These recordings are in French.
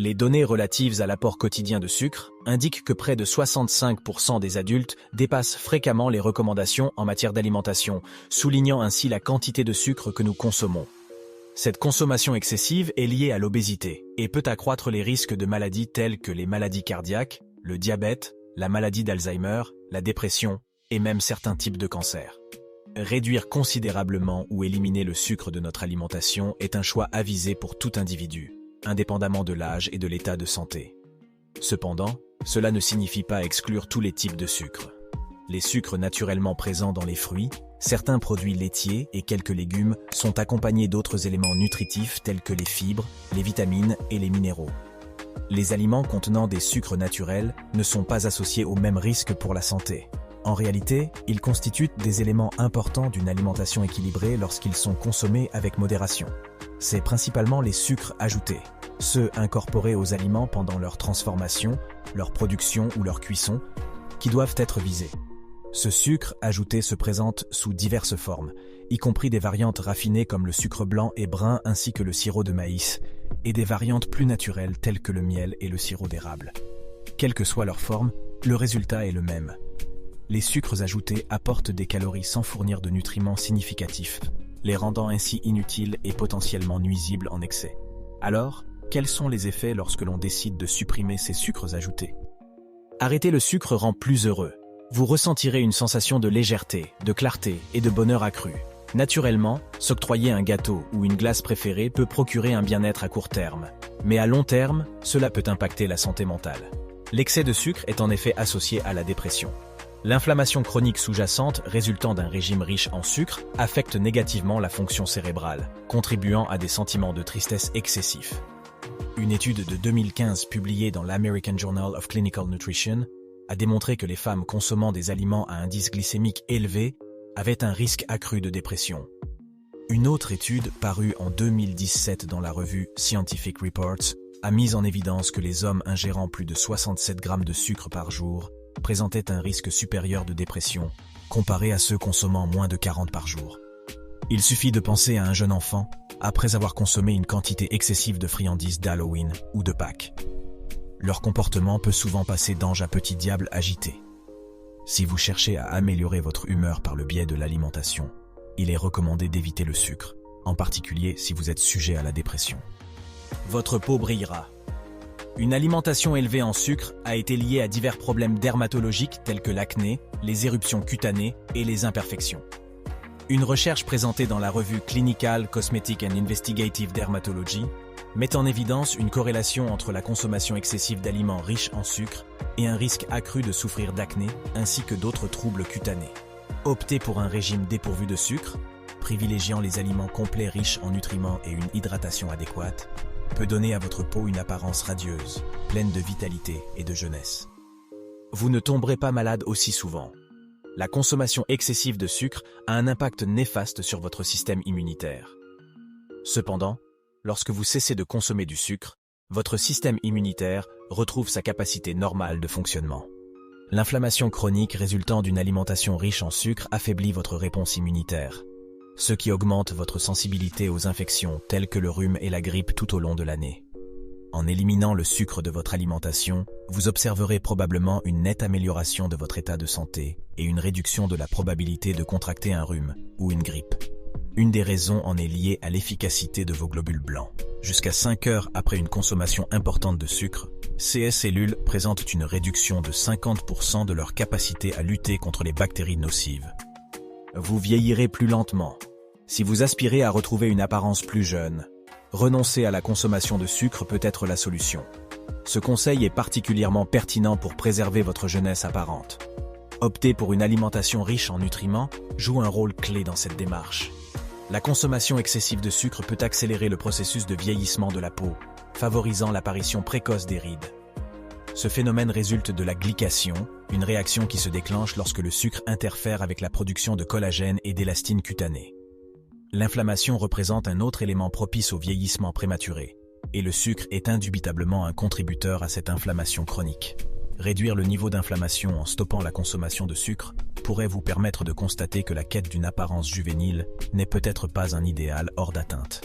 Les données relatives à l'apport quotidien de sucre indiquent que près de 65% des adultes dépassent fréquemment les recommandations en matière d'alimentation, soulignant ainsi la quantité de sucre que nous consommons. Cette consommation excessive est liée à l'obésité et peut accroître les risques de maladies telles que les maladies cardiaques, le diabète, la maladie d'Alzheimer, la dépression et même certains types de cancers. Réduire considérablement ou éliminer le sucre de notre alimentation est un choix avisé pour tout individu, indépendamment de l'âge et de l'état de santé. Cependant, cela ne signifie pas exclure tous les types de sucre. Les sucres naturellement présents dans les fruits, certains produits laitiers et quelques légumes sont accompagnés d'autres éléments nutritifs tels que les fibres, les vitamines et les minéraux. Les aliments contenant des sucres naturels ne sont pas associés au même risque pour la santé. En réalité, ils constituent des éléments importants d'une alimentation équilibrée lorsqu'ils sont consommés avec modération. C'est principalement les sucres ajoutés, ceux incorporés aux aliments pendant leur transformation, leur production ou leur cuisson, qui doivent être visés. Ce sucre ajouté se présente sous diverses formes, y compris des variantes raffinées comme le sucre blanc et brun ainsi que le sirop de maïs, et des variantes plus naturelles telles que le miel et le sirop d'érable. Quelle que soit leur forme, le résultat est le même. Les sucres ajoutés apportent des calories sans fournir de nutriments significatifs, les rendant ainsi inutiles et potentiellement nuisibles en excès. Alors, quels sont les effets lorsque l'on décide de supprimer ces sucres ajoutés? Arrêter le sucre rend plus heureux. Vous ressentirez une sensation de légèreté, de clarté et de bonheur accru. Naturellement, s'octroyer un gâteau ou une glace préférée peut procurer un bien-être à court terme. Mais à long terme, cela peut impacter la santé mentale. L'excès de sucre est en effet associé à la dépression. L'inflammation chronique sous-jacente résultant d'un régime riche en sucre affecte négativement la fonction cérébrale, contribuant à des sentiments de tristesse excessifs. Une étude de 2015 publiée dans l'American Journal of Clinical Nutrition a démontré que les femmes consommant des aliments à indice glycémique élevé avaient un risque accru de dépression. Une autre étude, parue en 2017 dans la revue Scientific Reports, a mis en évidence que les hommes ingérant plus de 67 grammes de sucre par jour présentaient un risque supérieur de dépression, comparé à ceux consommant moins de 40 par jour. Il suffit de penser à un jeune enfant après avoir consommé une quantité excessive de friandises d'Halloween ou de Pâques. Leur comportement peut souvent passer d'ange à petit diable agité. Si vous cherchez à améliorer votre humeur par le biais de l'alimentation, il est recommandé d'éviter le sucre, en particulier si vous êtes sujet à la dépression. Votre peau brillera. Une alimentation élevée en sucre a été liée à divers problèmes dermatologiques tels que l'acné, les éruptions cutanées et les imperfections. Une recherche présentée dans la revue Clinical Cosmetic and Investigative Dermatology met en évidence une corrélation entre la consommation excessive d'aliments riches en sucre et un risque accru de souffrir d'acné ainsi que d'autres troubles cutanés. Optez pour un régime dépourvu de sucre, privilégiant les aliments complets riches en nutriments et une hydratation adéquate, peut donner à votre peau une apparence radieuse, pleine de vitalité et de jeunesse. Vous ne tomberez pas malade aussi souvent. La consommation excessive de sucre a un impact néfaste sur votre système immunitaire. Cependant, lorsque vous cessez de consommer du sucre, votre système immunitaire retrouve sa capacité normale de fonctionnement. L'inflammation chronique résultant d'une alimentation riche en sucre affaiblit votre réponse immunitaire, ce qui augmente votre sensibilité aux infections telles que le rhume et la grippe tout au long de l'année. En éliminant le sucre de votre alimentation, vous observerez probablement une nette amélioration de votre état de santé et une réduction de la probabilité de contracter un rhume ou une grippe. Une des raisons en est liée à l'efficacité de vos globules blancs. Jusqu'à 5 heures après une consommation importante de sucre, ces cellules présentent une réduction de 50% de leur capacité à lutter contre les bactéries nocives. Vous vieillirez plus lentement. Si vous aspirez à retrouver une apparence plus jeune, renoncer à la consommation de sucre peut être la solution. Ce conseil est particulièrement pertinent pour préserver votre jeunesse apparente. Opter pour une alimentation riche en nutriments joue un rôle clé dans cette démarche. La consommation excessive de sucre peut accélérer le processus de vieillissement de la peau, favorisant l'apparition précoce des rides. Ce phénomène résulte de la glycation, une réaction qui se déclenche lorsque le sucre interfère avec la production de collagène et d'élastine cutanée. L'inflammation représente un autre élément propice au vieillissement prématuré, et le sucre est indubitablement un contributeur à cette inflammation chronique. Réduire le niveau d'inflammation en stoppant la consommation de sucre pourrait vous permettre de constater que la quête d'une apparence juvénile n'est peut-être pas un idéal hors d'atteinte.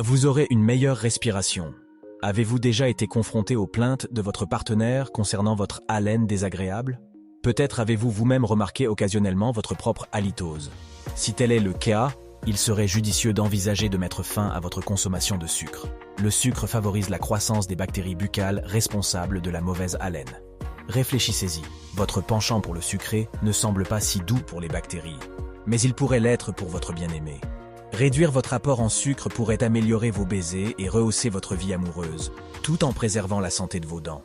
Vous aurez une meilleure respiration. Avez-vous déjà été confronté aux plaintes de votre partenaire concernant votre haleine désagréable? Peut-être avez-vous vous-même remarqué occasionnellement votre propre halitose. Si tel est le cas, il serait judicieux d'envisager de mettre fin à votre consommation de sucre. Le sucre favorise la croissance des bactéries buccales responsables de la mauvaise haleine. Réfléchissez-y, votre penchant pour le sucré ne semble pas si doux pour les bactéries, mais il pourrait l'être pour votre bien-aimé. Réduire votre apport en sucre pourrait améliorer vos baisers et rehausser votre vie amoureuse, tout en préservant la santé de vos dents.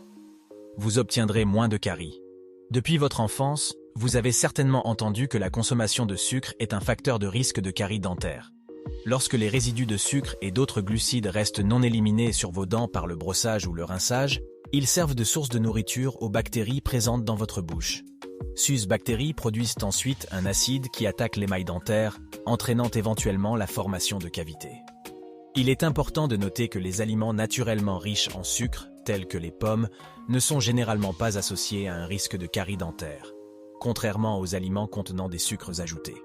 Vous obtiendrez moins de caries. Depuis votre enfance, vous avez certainement entendu que la consommation de sucre est un facteur de risque de caries dentaires. Lorsque les résidus de sucre et d'autres glucides restent non éliminés sur vos dents par le brossage ou le rinçage, ils servent de source de nourriture aux bactéries présentes dans votre bouche. Ces bactéries produisent ensuite un acide qui attaque l'émail dentaire, entraînant éventuellement la formation de cavités. Il est important de noter que les aliments naturellement riches en sucre, tels que les pommes, ne sont généralement pas associés à un risque de caries dentaire, contrairement aux aliments contenant des sucres ajoutés.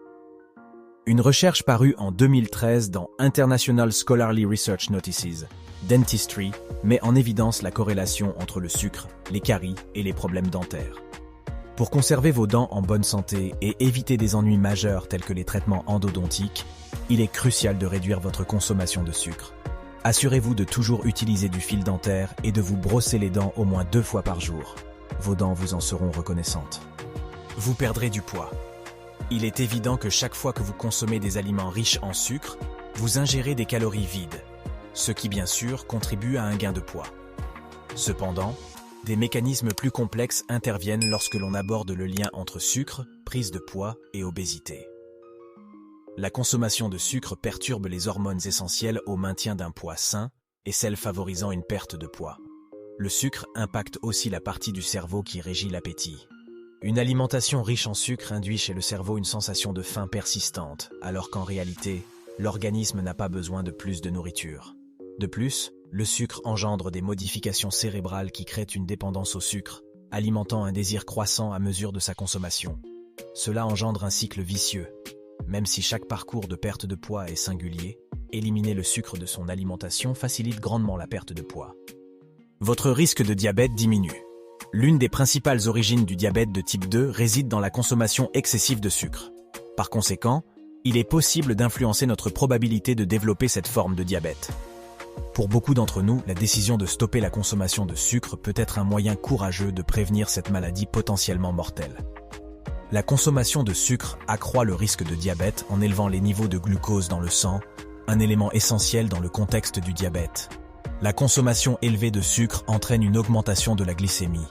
Une recherche parue en 2013 dans International Scholarly Research Notices, Dentistry, met en évidence la corrélation entre le sucre, les caries et les problèmes dentaires. Pour conserver vos dents en bonne santé et éviter des ennuis majeurs tels que les traitements endodontiques, il est crucial de réduire votre consommation de sucre. Assurez-vous de toujours utiliser du fil dentaire et de vous brosser les dents au moins 2 fois par jour. Vos dents vous en seront reconnaissantes. Vous perdrez du poids. Il est évident que chaque fois que vous consommez des aliments riches en sucre, vous ingérez des calories vides, ce qui bien sûr contribue à un gain de poids. Cependant, des mécanismes plus complexes interviennent lorsque l'on aborde le lien entre sucre, prise de poids et obésité. La consommation de sucre perturbe les hormones essentielles au maintien d'un poids sain et celles favorisant une perte de poids. Le sucre impacte aussi la partie du cerveau qui régit l'appétit. Une alimentation riche en sucre induit chez le cerveau une sensation de faim persistante, alors qu'en réalité, l'organisme n'a pas besoin de plus de nourriture. De plus, le sucre engendre des modifications cérébrales qui créent une dépendance au sucre, alimentant un désir croissant à mesure de sa consommation. Cela engendre un cycle vicieux. Même si chaque parcours de perte de poids est singulier, éliminer le sucre de son alimentation facilite grandement la perte de poids. Votre risque de diabète diminue. L'une des principales origines du diabète de type 2 réside dans la consommation excessive de sucre. Par conséquent, il est possible d'influencer notre probabilité de développer cette forme de diabète. Pour beaucoup d'entre nous, la décision de stopper la consommation de sucre peut être un moyen courageux de prévenir cette maladie potentiellement mortelle. La consommation de sucre accroît le risque de diabète en élevant les niveaux de glucose dans le sang, un élément essentiel dans le contexte du diabète. La consommation élevée de sucre entraîne une augmentation de la glycémie.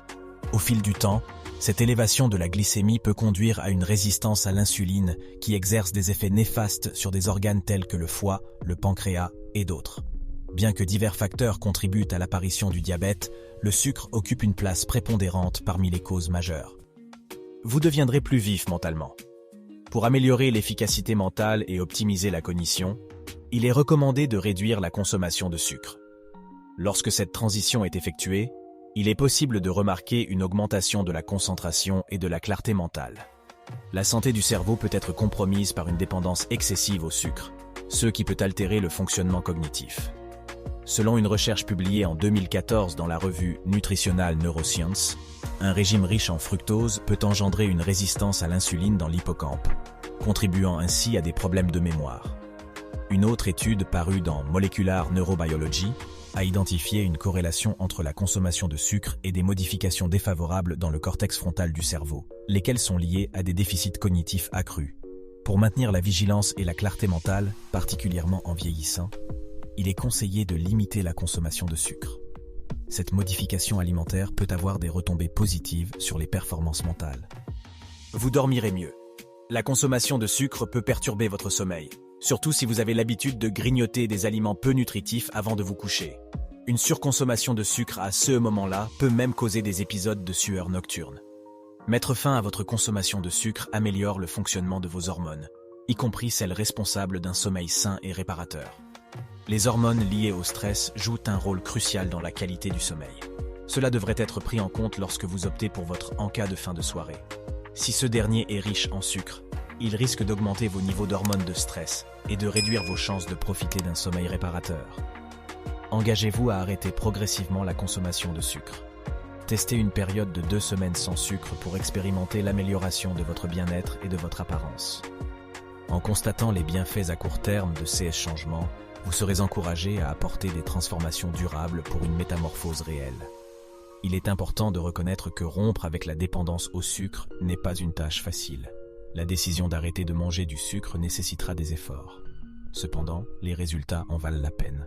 Au fil du temps, cette élévation de la glycémie peut conduire à une résistance à l'insuline qui exerce des effets néfastes sur des organes tels que le foie, le pancréas et d'autres. Bien que divers facteurs contribuent à l'apparition du diabète, le sucre occupe une place prépondérante parmi les causes majeures. Vous deviendrez plus vif mentalement. Pour améliorer l'efficacité mentale et optimiser la cognition, il est recommandé de réduire la consommation de sucre. Lorsque cette transition est effectuée, il est possible de remarquer une augmentation de la concentration et de la clarté mentale. La santé du cerveau peut être compromise par une dépendance excessive au sucre, ce qui peut altérer le fonctionnement cognitif. Selon une recherche publiée en 2014 dans la revue Nutritional Neuroscience, un régime riche en fructose peut engendrer une résistance à l'insuline dans l'hippocampe, contribuant ainsi à des problèmes de mémoire. Une autre étude parue dans Molecular Neurobiology a identifié une corrélation entre la consommation de sucre et des modifications défavorables dans le cortex frontal du cerveau, lesquelles sont liées à des déficits cognitifs accrus. Pour maintenir la vigilance et la clarté mentale, particulièrement en vieillissant, il est conseillé de limiter la consommation de sucre. Cette modification alimentaire peut avoir des retombées positives sur les performances mentales. Vous dormirez mieux. La consommation de sucre peut perturber votre sommeil, surtout si vous avez l'habitude de grignoter des aliments peu nutritifs avant de vous coucher. Une surconsommation de sucre à ce moment-là peut même causer des épisodes de sueur nocturne. Mettre fin à votre consommation de sucre améliore le fonctionnement de vos hormones, y compris celles responsables d'un sommeil sain et réparateur. Les hormones liées au stress jouent un rôle crucial dans la qualité du sommeil. Cela devrait être pris en compte lorsque vous optez pour votre encas de fin de soirée. Si ce dernier est riche en sucre, il risque d'augmenter vos niveaux d'hormones de stress et de réduire vos chances de profiter d'un sommeil réparateur. Engagez-vous à arrêter progressivement la consommation de sucre. Testez une période de 2 semaines sans sucre pour expérimenter l'amélioration de votre bien-être et de votre apparence. En constatant les bienfaits à court terme de ces changements, vous serez encouragé à apporter des transformations durables pour une métamorphose réelle. Il est important de reconnaître que rompre avec la dépendance au sucre n'est pas une tâche facile. La décision d'arrêter de manger du sucre nécessitera des efforts. Cependant, les résultats en valent la peine.